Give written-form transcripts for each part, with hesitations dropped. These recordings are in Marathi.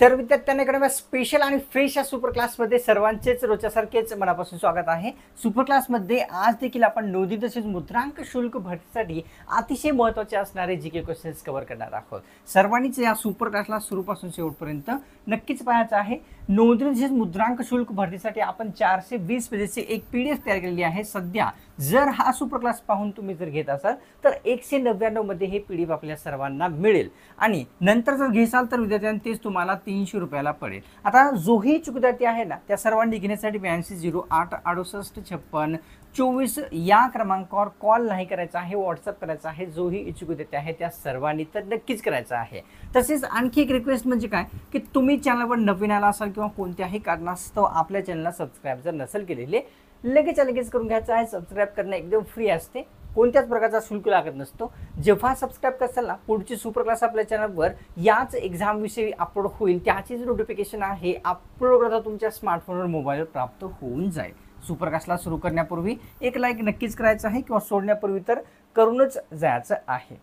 तर विद्यार्थ्यांकडे स्पेशल आणि फ्रेश या सुपर क्लासमध्ये सर्वांचेच रोजच्यासारखेच मनापासून स्वागत आहे। सुपर क्लासमध्ये आज देखील आपण नोंदणी तसेच मुद्रांक शुल्क भरतीसाठी अतिशय महत्त्वाचे असणारे जीके क्वेश्चन्स कव्हर करणार आहोत। सर्वांनीच या सुपर क्लासला सुरूपासून शेवटपर्यंत नक्कीच पाहायचं आहे। नोंदणी तसेच मुद्रांक शुल्क भरतीसाठी आपण 420 पेजेसची एक पीडीएफ तयार केलेली आहे। सध्या जर हा सुपर क्लास पाहून तुम्ही जर घेत असाल तर 199 मध्ये हे पीडीएफ आपल्या सर्वांना मिळेल आणि नंतर जर घेसाल तर विद्यार्थ्यांनी तेच तुम्हाला 300 रुपयाला पडेल। आता जोही इच्छुक विद्यार्थी आहे ना त्या सर्वांनी घेण्यासाठी 8208685624 या क्रमांकावर कॉल नाही करायचा आहे, व्हॉट्सअप करायचा आहे। जोही इच्छुक विद्यार्थी आहे त्या सर्वांनी तर नक्कीच करायचं आहे। तसेच आणखी एक रिक्वेस्ट म्हणजे काय की तुम्ही चॅनलवर नवीन आला असाल किंवा कोणत्याही कारणास्तव आपल्या चॅनलला सबस्क्राइब जर नसेल केलेले लगेच करून घ्यायचं आहे। सबस्क्राइब करणं एकदम फ्री असते, कोणत्याच प्रकारचा शुल्क लागत नसतो। जेव्हा सबस्क्राइब करसाल ना पुढची सुपर क्लास आपल्या चॅनलवर याच एक्झाम विषयी अपलोड होईल त्याचीच नोटिफिकेशन आहे अपलोड करता तुमच्या स्मार्टफोनवर मोबाईलवर प्राप्त होऊन जाईल। सुपर क्लासला सुरू करण्यापूर्वी एक लाईक नक्कीच करायचं आहे किंवा सोडण्यापूर्वी तर करूनच जायचं आहे।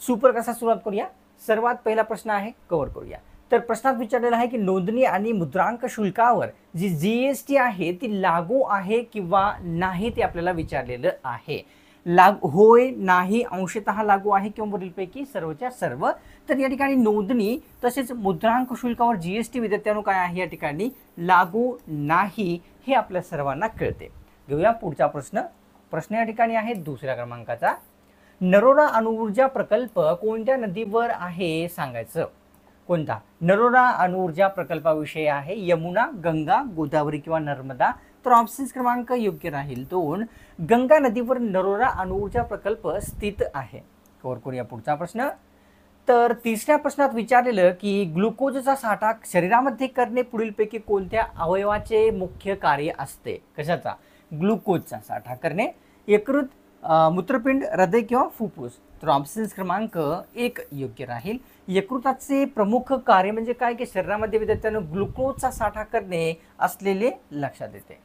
सुपर क्लासला सुरुवात करूया। सर्वात पहिला प्रश्न आहे कव्हर करूया। तर प्रश्नात विचारलेला आहे की नोंदणी आणि मुद्रांक शुल्कावर जी जीएसटी आहे ती लागू आहे किंवा नाही ते आपल्याला विचारलेलं आहे। होय नाही अंशतः लागू आहे किंवा वरीलपैकी सर्वच्या सर्व। तर या ठिकाणी नोंदणी तसेच मुद्रांक शुल्कावर जीएसटी विद्यार्थ्यांनो काय आहे या ठिकाणी लागू नाही हे आपल्या सर्वांना कळते। घेऊया पुढचा प्रश्न। प्रश्न या ठिकाणी आहे दुसऱ्या क्रमांकाचा। नरोरा अणुऊर्जा प्रकल्प कोणत्या नदीवर आहे सांगायचं। कोणता? नरोरा अणुऊर्जा प्रकल्पाविषयी आहे यमुना, गंगा, गोदावरी किंवा नर्मदा। तर ऑप्शन्स क्रमांक योग्य राहील 2 गंगा नदीवर नरोरा अणुऊर्जा प्रकल्प स्थित आहे। कव्हर करूया पुढचा प्रश्न। तर तिसऱ्या प्रश्नात विचारलेलं की ग्लुकोजचा साठा शरीरामध्ये करणे पुढीलपैकी कोणत्या अवयवाचे मुख्य कार्य असते। कशाचा? ग्लुकोजचा साठा करणे, यकृत, मूत्रपिंड, हृदय किंवा फुफ्फुस। तर ऑप्शन्स क्रमांक 1 योग्य राहील। यकृताचे प्रमुख कार्य म्हणजे काय की शरीरामध्ये विद्यार्थ्यांना ग्लुकोजचा साठा करणे असलेले लक्षात येते।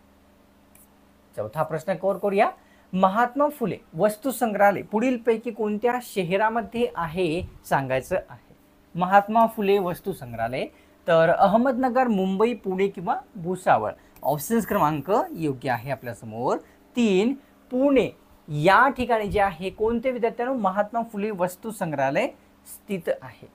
चौथा प्रश्न कव्हर करूया। महात्मा फुले वस्तू संग्रहालय पुढीलपैकी कोणत्या शहरामध्ये आहे सांगायचं आहे। महात्मा फुले वस्तू संग्रहालय तर अहमदनगर, मुंबई, पुणे किंवा भुसावळ। ऑप्शन्स क्रमांक योग्य आहे आपल्या समोर 3 पुणे या ठिकाणी जे आहे कोणते विद्यार्थ्यांनो महात्मा फुले वस्तू संग्रहालय स्थित आहे।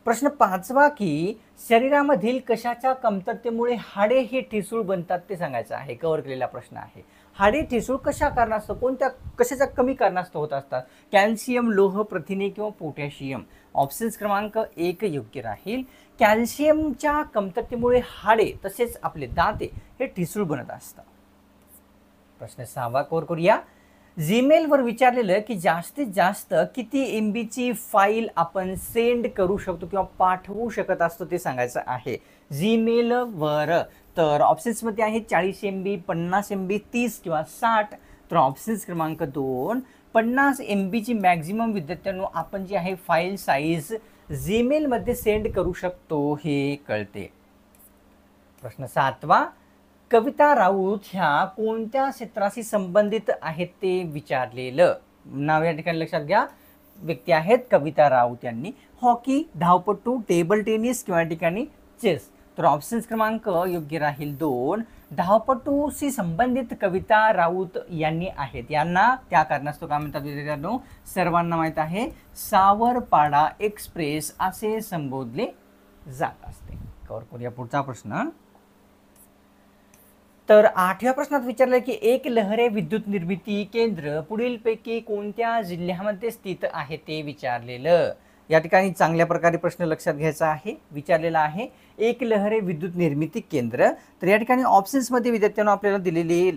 प्रश्न 5वा की शरीरामधील कशाच्या कमतरतेमुळे हाडे हे ठिसूळ बनतात ते सांगायचं आहे। कव्हर केलेला प्रश्न आहे। हाडे ठिसूळ कशा कारणास्तव कोणत्या कशाच्या कमी कारणास्तव होत असतात। कॅल्शियम, लोह, प्रथिने किंवा पोटॅशियम। ऑप्शन्स क्रमांक 1 योग्य राहील। कॅल्शियमच्या कमतरतेमुळे हाडे तसेच आपले दाते हे ठिसूळ बनत असतात। प्रश्न 6वा कव्हर करूया। जीमेल वर विचारलेलं की जास्तीत जास्त किती MB ची फाईल आपण सेंड करू शकतो किंवा पाठवू शकत असतो ते सांगायचं आहे जीमेल वर। तर ऑप्शन्स मध्ये आहे 40 MB, 50 MB, 30 किंवा 60। तर ऑप्शन्स क्रमांक 2 50 MB ची मॅक्झिमम विद्यार्थ्यांनो आपण जी आहे फाईल साईज जीमेल मध्ये सेंड करू शकतो हे कळते। प्रश्न 7वा कविता राऊत ह्या कोणत्या क्षेत्राशी संबंधित आहेत ते विचारलेलं। नाव या ठिकाणी लक्षात घ्या। व्यक्ती आहेत कविता राऊत यांनी हॉकी, धावपटू, टेबल टेनिस किंवा ठिकाणी चेस। तर ऑप्शन्स क्रमांक योग्य राहील 2 धावपटूशी संबंधित कविता राऊत यांनी आहेत। यांना त्या कारणास्तव काय म्हणतात विद्यार्थ्यांनो सर्वांना माहित आहे सावरपाडा एक्सप्रेस असे संबोधले जात असते। कव्हर करूया पुढचा प्रश्न। तर 8व्या प्रश्नात विचारलं की एक लहरे विद्युत निर्मिती केंद्र पुढीलपैकी कोणत्या जिल्ह्यामध्ये स्थित आहे ते विचारलेलं। या ठिकाणी चांगल्या प्रकारे प्रश्न लक्षात घ्यायचा आहे। विचारलेला आहे एक लहरे विद्युत निर्मिती केंद्र। तर या ठिकाणी ऑप्शन्स मध्ये विद्यार्थ्यांना आपल्याला दिलेले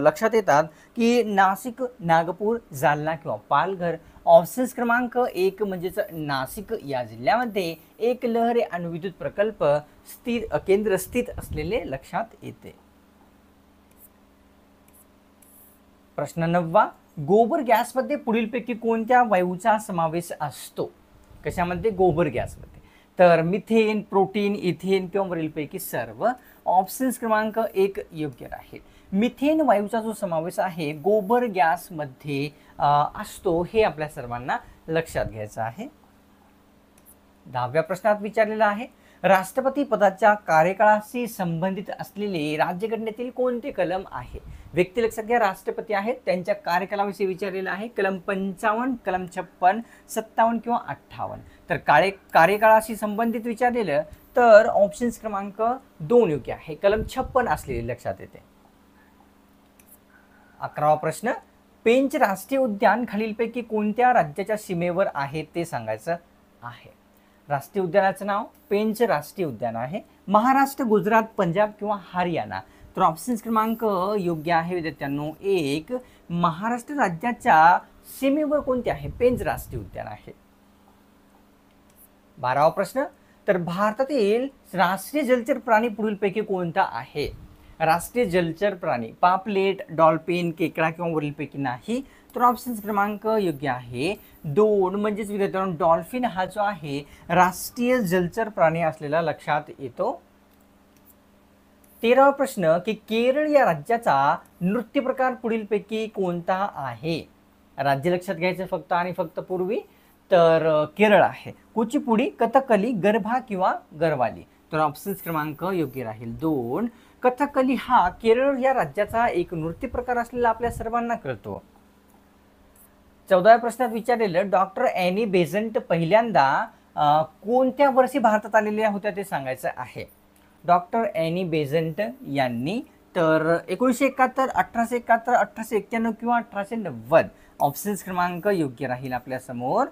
लक्षात येतात की नाशिक, नागपूर, जालना किंवा पालघर। ऑप्शन्स क्रमांक 1 म्हणजेच नाशिक या जिल्ह्यामध्ये एक लहरे अणुविद्युत प्रकल्प केंद्र स्थित असलेले लक्षात येते। प्रश्न 9वा गोबर गॅसमध्ये पुढीलपैकी कोणत्या वायूचा समावेश असतो। कशामध्ये? गोबर गॅसमध्ये। तर मिथेन, प्रोटीन, इथेन किंवा वरीलपैकी सर्व। ऑप्शन्स क्रमांक 1 योग्य राहील। मिथेन वायूचा जो समावेश आहे गोबर गॅसमध्ये असतो हे आपल्या सर्वांना लक्षात घ्यायचं आहे। 10व्या प्रश्नात विचारलेला आहे, राष्ट्रपती पदाच्या कार्यकाळाशी संबंधित असलेले राज्यघटनेतील कोणते कलम आहे? व्यक्ती लक्षात घ्या, राष्ट्रपती आहेत, त्यांच्या कार्यकालाविषयी विचारलेलं आहे. कलम 55, कलम 56, 57 किंवा 58. तर कार्यकाळाशी संबंधित विचारलेलं तर ऑप्शन क्रमांक 2 योग्य आहे. कलम 56 असलेले लक्षात येते. 11वा प्रश्न, पेंच राष्ट्रीय उद्यान खालीलपैकी कोणत्या राज्याच्या सीमेवर आहे ते सांगायचं आहे. राष्ट्रीय उद्यानाचं नाव पेंच राष्ट्रीय उद्यान आहे. महाराष्ट्र, गुजरात, पंजाब किंवा हरियाणा. तर ऑप्शन क्रमांक योग्य आहे विद्यार्थ्यांनो 1, महाराष्ट्र राज्याच्या सीमेवर कोणते आहे? पेंच राष्ट्रीय उद्यान आहे. 12वा प्रश्न, तर भारतातील राष्ट्रीय जलचर प्राणी पुढीलपैकी कोणता आहे? राष्ट्रीय जलचर प्राणी पापलेट, डॉल्फिन, केकड़ा किंवा वरीलपैकी नाही. तर ऑप्शन क्रमांक योग्य आहे 2, म्हणजेच विद्यार्थ्यांनो डॉल्फिन हा जो आहे राष्ट्रीय जलचर प्राणी असलेला लक्षात येतो. 13वा प्रश्न, की केरळ या राज्याचा नृत्य प्रकार पुढीलपैकी कोणता आहे? राज्य लक्षात घ्यायचं फक्त आणि फक्त पूर्वी. तर केरळ आहे. कुचिपुडी, कथकली, गरबा किंवा गरवाली. तर ऑप्शन क्रमांक योग्य राहील 2. कथकली हा केरळ या राज्याचा एक नृत्य प्रकार असलेला आपल्या सर्वांना कळतो. 14व्या प्रश्नात विचारलेलं, डॉक्टर ॲनी बेझंट पहिल्यांदा कोणत्या वर्षी भारतात आलेल्या होत्या ते सांगायचं आहे. डॉक्टर ॲनी बेझंट यांनी तर 1971, 1871, 1891 किंवा 1890. ऑप्शन क्रमांक योग्य राहील आपल्या समोर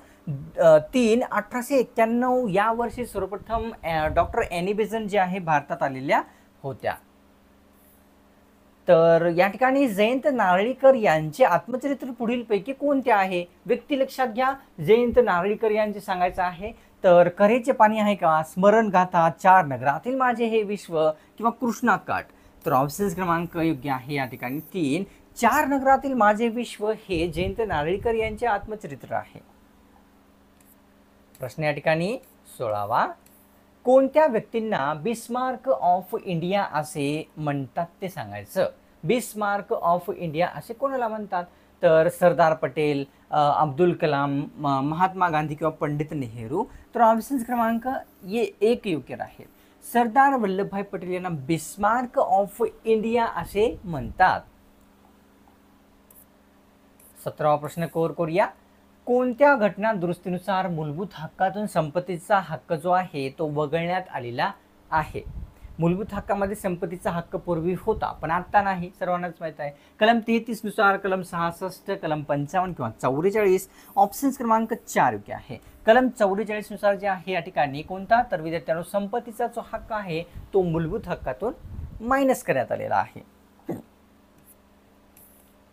3, 1891 या वर्षी सर्वप्रथम डॉक्टर ॲनी बेझंट जे आहे भारतात आलेल्या होत्या. तर या ठिकाणी जयंत नारळीकर यांचे आत्मचरित्र पुढीलपैकी कोणते आहे? व्यक्ती लक्षात घ्या, जयंत नारळीकर यांचे सांगायचं आहे. तर करेचे पाणी आहे का, स्मरण गाथा, 4 नगरातील माझे हे विश्व किंवा कृष्णा काठ. तर ऑप्शन क्रमांक योग्य आहे या ठिकाणी 3, 4 नगरातील माझे विश्व हे जयंत नारळीकर यांचे आत्मचरित्र आहे. प्रश्न या ठिकाणी 16वा, कोणत्या व्यक्तींना बिस्मार्क ऑफ इंडिया असे म्हणतात ते सांगायचं. बिस्मार्क ऑफ इंडिया असे कोणाला म्हणतात? तर सरदार पटेल, अब्दुल कलाम, महात्मा गांधी किंवा पंडित नेहरू. तर ऑप्शन क्रमांक 1 योग्य राहील. सरदार वल्लभभाई पटेल यांना बिस्मार्क ऑफ इंडिया असे म्हणतात. 17वा प्रश्न कव्हर करूया. कोणत्या घटना दुरुस्तीनुसार मूलभूत हक्कातून संपत्तीचा हक्क जो आहे तो वगळण्यात आलेला आहे? मूलभूत हक्कामध्ये संपत्तीचा हक्क पूर्वी होता पण आता नाही, सर्वांनाच माहित आहे. कलम 33 नुसार, कलम 66, कलम 55 किंवा 44. ऑप्शन क्रमांक 4 योग्य आहे. कलम 44 नुसार जे आहे या ठिकाणी कोणता, तर विद्यार्थ्यांनो संपत्तीचा जो हक्क आहे तो मूलभूत हक्कातून मायनस करण्यात आलेला आहे.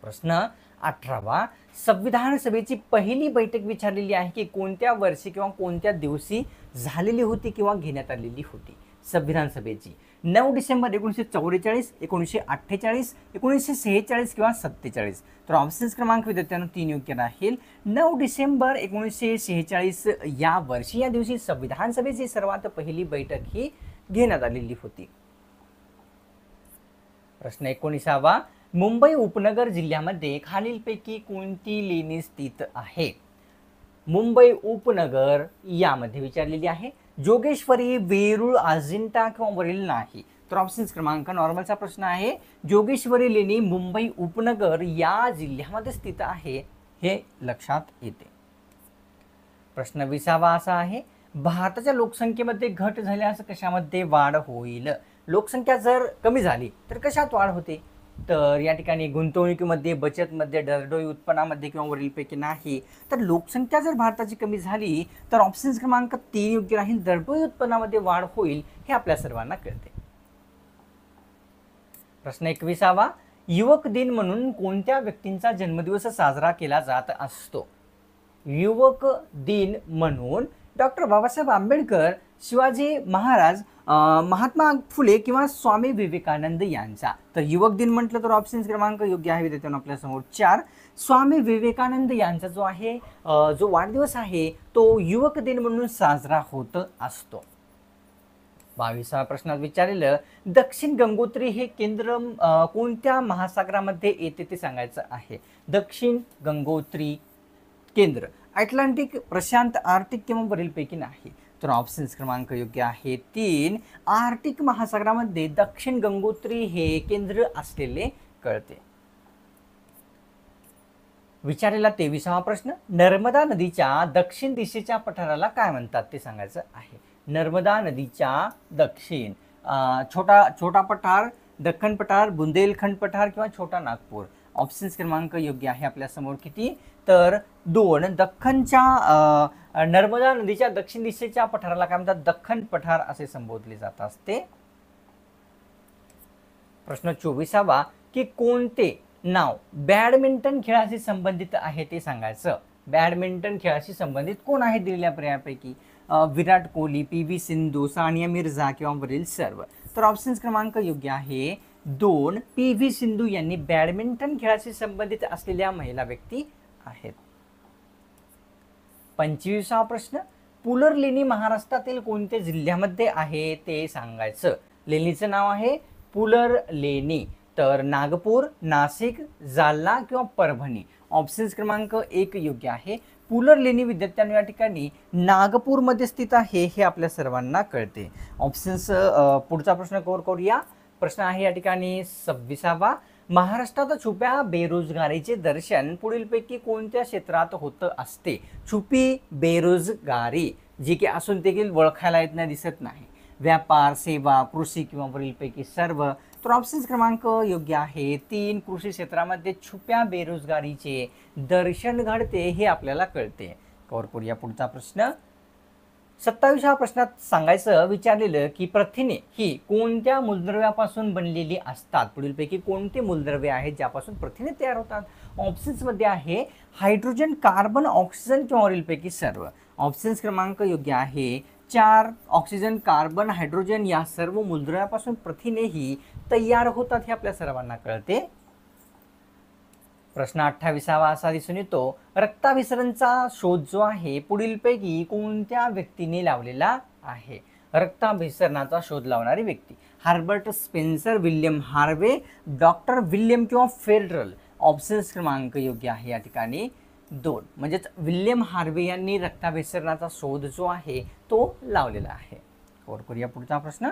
प्रश्न 18वा, संविधान सभेची पहिली बैठक विचारलेली आहे की कोणत्या वर्षी किंवा कोणत्या दिवशी झालेली होती किंवा घेण्यात आलेली होती. संविधान सभेची 9 डिसेंबर 1944, 1948, 1946 किंवा 47. तर ऑप्शन क्रमांक विद्यार्थ्यांना 3 योग्य राहील. 9 डिसेंबर 1946 या वर्षी या दिवशी संविधान सभेची सर्वात पहिली बैठक ही घेण्यात आलेली होती. प्रश्न 19वा, मुंबई उपनगर जिल्ह्यामध्ये खालीलपैकी कोणती लेणी स्थित आहे? मुंबई उपनगर यामध्ये विचारलेली आहे. जोगेश्वरी, वेरूळ, अजिंठा किंवा वरील नाही. तर ऑप्शन क्रमांक नॉर्मलचा प्रश्न आहे. जोगेश्वरी लेणी मुंबई उपनगर या जिल्ह्यामध्ये स्थित आहे हे लक्षात येते. प्रश्न 20वा असा आहे, भारताच्या लोकसंख्येमध्ये घट झाल्यास कशामध्ये वाढ होईल? लोकसंख्या जर कमी झाली तर कशात वाढ होते? तर या ठिकाणी गुंतवणुकीमध्ये, बचतमध्ये, दरडोई उत्पन्नामध्ये किंवा वरीलपैकी नाही. तर लोकसंख्या जर भारताची कमी झाली तर ऑप्शन क्रमांक 3 योग्य राहील. दरडोई उत्पन्नामध्ये वाढ होईल हे आपल्या सर्वांना कळते. प्रश्न 21वा, युवक दिन म्हणून कोणत्या व्यक्तींचा जन्मदिवस साजरा केला जात असतो? युवक दिन म्हणून डॉक्टर बाबासाहेब आंबेडकर, शिवाजी महाराज, महात्मा फुले किंवा स्वामी विवेकानंद यांचा. तर युवक दिन म्हटलं तर ऑप्शन क्रमांक योग्य आहे विद्यार्थ्यांनो आपल्या समोर 4. स्वामी विवेकानंद यांचा जो आहे जो वाढदिवस आहे तो युवक दिन म्हणून साजरा होत असतो. 22वा प्रश्नात विचारलेलं, दक्षिण गंगोत्री हे केंद्र कोणत्या महासागरामध्ये येते ते सांगायचं आहे. दक्षिण गंगोत्री केंद्र अटलांटिक, प्रशांत, आर्टिक किंवा वरीलपैकी नाही. तर ऑप्शन क्रमांक योग्य आहे 3. आर्क्टिक महासागरामध्ये दक्षिण गंगोत्री हे केंद्र असलेले कळते. विचारलेला 23वा प्रश्न, नर्मदा नदीच्या दक्षिण दिशेच्या पठाराला काय म्हणतात ते सांगायचं आहे. नर्मदा नदीच्या दक्षिण छोटा पठार, दख्खन पठार, बुंदेलखंड पठार किंवा छोटा नागपूर. ऑप्शन क्रमांक योग्य आहे आपल्या समोर किती, तर 2. दख्खनच्या नर्मदा नदीच्या दक्षिण दिशेच्या पठाराला काय म्हणतात, दख्खन पठार असे संबोधले जात असते. प्रश्न 24वा, की कोणते नाव बॅडमिंटन खेळाशी संबंधित आहे ते सांगायचं. बॅडमिंटन खेळाशी संबंधित कोण आहे दिलेल्या पर्यायापैकी, विराट कोहली, PV सिंधू, सानिया मिर्झा किंवा वरील सर्व. तर ऑप्शन क्रमांक योग्य आहे 2. PV सिंधू यांनी बॅडमिंटन खेळाशी संबंधित असलेल्या महिला व्यक्ती आहेत. 25वा प्रश्न, पुलर लेणी महाराष्ट्रातील कोणत्या जिल्ह्यामध्ये आहे ते सांगायचं. लेणीचं नाव आहे पुलर लेणी, तर नागपूर, नाशिक, जालना किंवा परभणी. ऑप्शन क्रमांक 1 योग्य आहे. पुलर लेणी विद्यार्थ्यांनी या ठिकाणी नागपूरमध्ये स्थित आहे हे आपल्या सर्वांना कळते. ऑप्शन्स पुढचा प्रश्न कव्हर करूया. प्रश्न आहे या ठिकाणी 26वा, महाराष्ट्रात छुप्या बेरोजगारीचे दर्शन पुढीलपैकी कोणत्या क्षेत्रात होत असते. छुपी बेरोजगारी जी की असून देखील ओळखायला येत नाही, दिसत नाही. व्यापार, सेवा, कृषी किंवा वरीलपैकी सर्व. तर ऑप्शन क्रमांक योग्य आहे 3. कृषी क्षेत्रामध्ये छुप्या बेरोजगारीचे दर्शन घडते हे आपल्याला कळते. कव्हर करूया पुढचा प्रश्न. 27व्या प्रश्नात सांगायचं विचारलेलं की प्रथिने ही कोणत्या मूलद्रव्यापासून बनलेली असतात. पुढीलपैकी कोणते मूलद्रव्य आहेत ज्यापासून प्रथिने तयार होतात. ऑप्शन्समध्ये आहे हायड्रोजन, कार्बन, ऑक्सिजन किंवा वरीलपैकी सर्व. ऑप्शन्स क्रमांक योग्य आहे 4. ऑक्सिजन, कार्बन, हायड्रोजन या सर्व मूलद्रव्यापासून प्रथिने ही तयार होतात हे आपल्या सर्वांना कळते. प्रश्न 28वा असा दिसून येतो, रक्ताभिसरणचा शोध जो आहे पुढीलपैकी कोणत्या व्यक्तीने लावलेला आहे. रक्ताभिसरणाचा शोध लावणारी व्यक्ती, हार्बर्ट Spencer, William Harvey, doctor William किंवा फेडरल. ऑप्शन्स क्रमांक योग्य आहे या ठिकाणी 2. म्हणजेच विल्यम हार्वे यांनी रक्ताभिसरणाचा शोध जो आहे तो लावलेला आहे. कव्हर करूया पुढचा प्रश्न.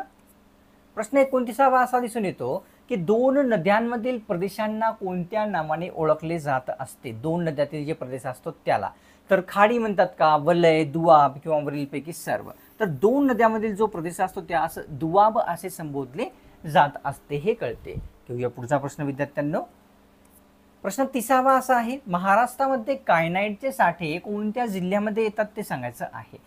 प्रश्न 29वा असा दिसून येतो की 2 नद्यांमधील प्रदेशांना कोणत्या नावाने ओळखले जात असते. 2 नद्यातील जे प्रदेश असतो त्याला तर खाडी म्हणतात का, वलय, दुआब किंवा वरीलपैकी सर्व. तर 2 नद्यांमधील जो प्रदेश असतो त्या असं दुआब असे संबोधले जात असते हे कळते. घेऊया पुढचा प्रश्न विद्यार्थ्यांनो. प्रश्न 30वा असा आहे, महाराष्ट्रामध्ये कायनाईटचे साठे कोणत्या जिल्ह्यामध्ये येतात ते सांगायचं आहे.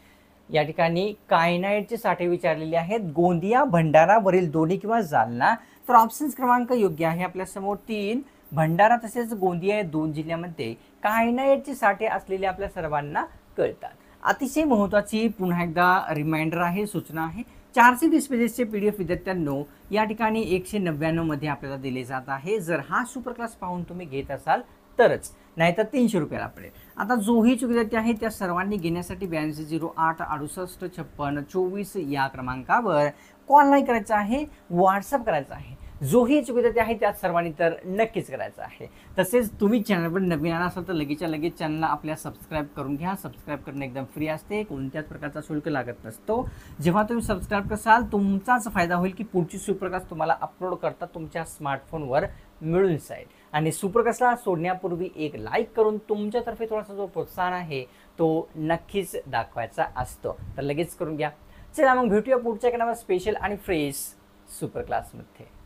या ठिकाणी कायनाईटचे साठे विचारलेले आहेत. गोंदिया, भंडारा, वरील दोन्ही किंवा जालना. तर ऑप्शन क्रमांक योग्य आहे आपल्या समोर 3. भंडारा तसेच गोंदिया या 2 जिल्ह्यामध्ये कायनाईटचे साठे असलेले आपल्या सर्वांना कळतात. अतिशय महत्त्वाची पुन्हा एकदा रिमाइंडर आहे, सूचना आहे. 420 पेजेसचे PDF विद्यार्थ्यांनो या ठिकाणी 199 मध्ये आपल्याला दिले जात आहे. जर हा सुपर क्लास पाहून तुम्ही घेत असाल तरच, नाहीतर 300 रुपयाला पडेल. आता जोही विद्यार्थी आहे त्या सर्वांनी घेण्यासाठी 8208685624 या क्रमांकावर कॉल नाही करायचा आहे, व्हॉट्सअप करायचा आहे. जोही विद्यार्थी आहे त्या सर्वांनी तर नक्कीच करायचं आहे. तसेच तुम्ही चॅनलवर नवीन आला असाल तर लगेचच्या लगेच चॅनलला आपल्या सबस्क्राईब करून घ्या. सबस्क्राईब करणं एकदम फ्री असते, कोणत्याच प्रकारचा शुल्क लागत नसतो. जेव्हा तुम्ही सबस्क्राईब कराल तुमचाच फायदा होईल की पुढची सुपर क्लास तुम्हाला अपलोड करता तुमच्या स्मार्टफोनवर मिळून जाईल. आणि सुपर क्लासला सोडण्यापूर्वी एक लाईक करून तुमच्यातर्फे थोडासा जो प्रोत्साहन आहे तो नक्कीच दाखवायचा असतो. तर लगेच करून घ्या. चला मग भेटूया पुढच्या एका स्पेशल आणि फ्रेश सुपर क्लासमध्ये.